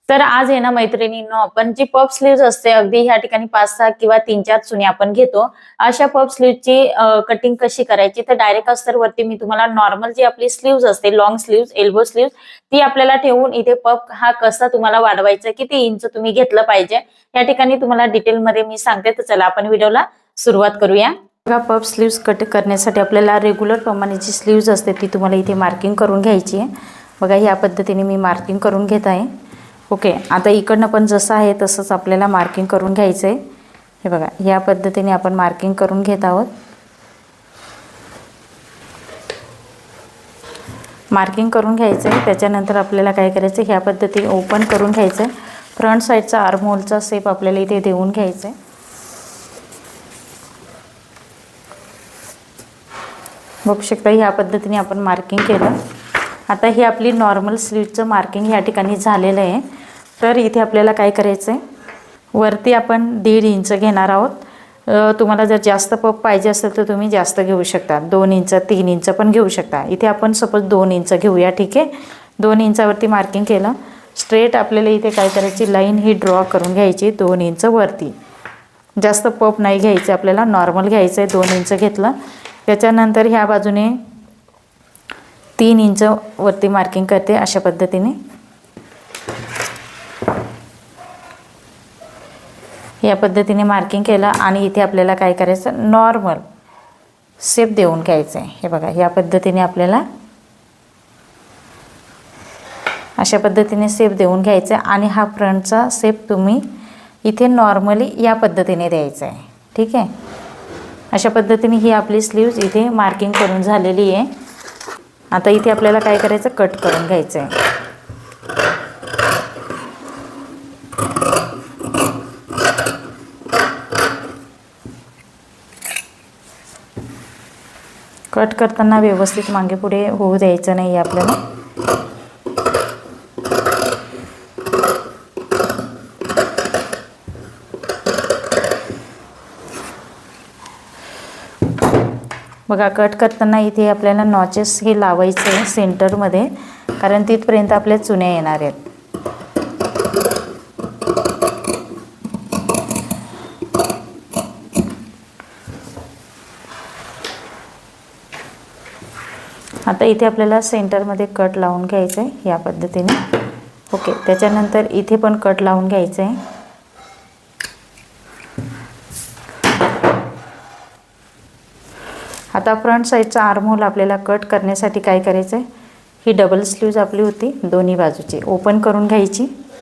तर आज आहे ना मैत्रिणींनो, आपण जी पफ स्लीव्ज असते अगदी ह्या ठिकाणी 5-6 किंवा 3-4 चुनी आपण घेतो. अशा पफ स्लीव्हची कटिंग कशी करायची, तर डायरेक्ट अस्तरवरती मी तुम्हाला नॉर्मल जी आपली स्लीव्ज असते, लॉंग स्लीव्ज, एल्बो स्लीव्ज ती आपल्याला ठेवून इथे पफ हा कसा तुम्हाला वाढवायचा, किती इंच तुम्ही घेतलं पाहिजे या ठिकाणी तुम्हाला डिटेलमध्ये मी सांगते. तर चला आपण व्हिडिओला सुरुवात करूया. बघा, पफ स्लीव्ज कट करण्यासाठी आपल्याला रेग्युलर प्रमाणे जी स्लीव्ज असते ती तुम्हाला इथे मार्किंग करून घ्यायची आहे. बघा, ह्या पद्धतीने मी मार्किंग करून घेत आहे. ओके, आता इकडनं पण जसं आहे तसंच आपल्याला मार्किंग करून घ्यायचं आहे. हे बघा, ह्या पद्धतीने आपण मार्किंग करून घेत आहोत. मार्किंग करून घ्यायचं आहे. त्याच्यानंतर आपल्याला काय करायचं, ह्या पद्धतीने ओपन करून घ्यायचं आहे. फ्रंट साईडचा आर्महोलचा शेप आपल्याला इथे देऊन घ्यायचा आहे. बघू शकता, ह्या पद्धतीने आपण मार्किंग केलं. आता ही आपली नॉर्मल स्लीव्हचं मार्किंग ह्या ठिकाणी झालेलं आहे. तर इथे आपल्याला काय करायचं आहे, वरती आपण 1.5 इंच घेणार आहोत. तुम्हाला जर जास्त पफ पाहिजे असेल तर तुम्ही जास्त घेऊ शकता, 2 इंच 3 इंच पण घेऊ शकता. इथे आपण सपोज 2 इंच घेऊया. ठीक आहे, 2 इंचावरती मार्किंग केलं. स्ट्रेट आपल्याला इथे काय करायची, लाईन ही ड्रॉ करून घ्यायची 2 इंच वरती. जास्त पफ नाही घ्यायचं आपल्याला, नॉर्मल घ्यायचं आहे. 2 इंच घेतलं. त्याच्यानंतर ह्या बाजूने 3 इंच वरती मार्किंग करते अशा पद्धतीने. या पद्धतीने मार्किंग केलं आणि इथे आपल्याला काय करायचं, नॉर्मल शेप देऊन घ्यायचं आहे. हे बघा, या पद्धतीने आपल्याला अशा पद्धतीने शेप देऊन घ्यायचं आहे. आणि हा फ्रंटचा शेप तुम्ही इथे नॉर्मली या पद्धतीने द्यायचा आहे. ठीक आहे, अशा पद्धतीने ही आपली स्लीव्ज इथे मार्किंग करून झालेली आहे. आता इथे आपल्याला काय करायचं, कट करून घ्यायचं आहे. कट करताना व्यवस्थित मागे पुढे होऊ द्यायचं नाही आपल्याला. बघा, कट करताना इथे आपल्याला नॉचेस हे लावायचे आहे सेंटरमध्ये, कारण तिथपर्यंत आपल्या चुन्या येणार आहेत. आता इथे आपल्याला सेंटरमध्ये कट लावून घ्यायचं आहे या पद्धतीने. ओके, त्याच्यानंतर इथे पण कट लावून घ्यायचं आहे. आता फ्रंट साईडचा आर्महोल आपल्याला कट करण्यासाठी काय करायचं आहे, ही डबल स्लीव्ज आपली होती दोन्ही बाजूची ओपन करून घ्यायची.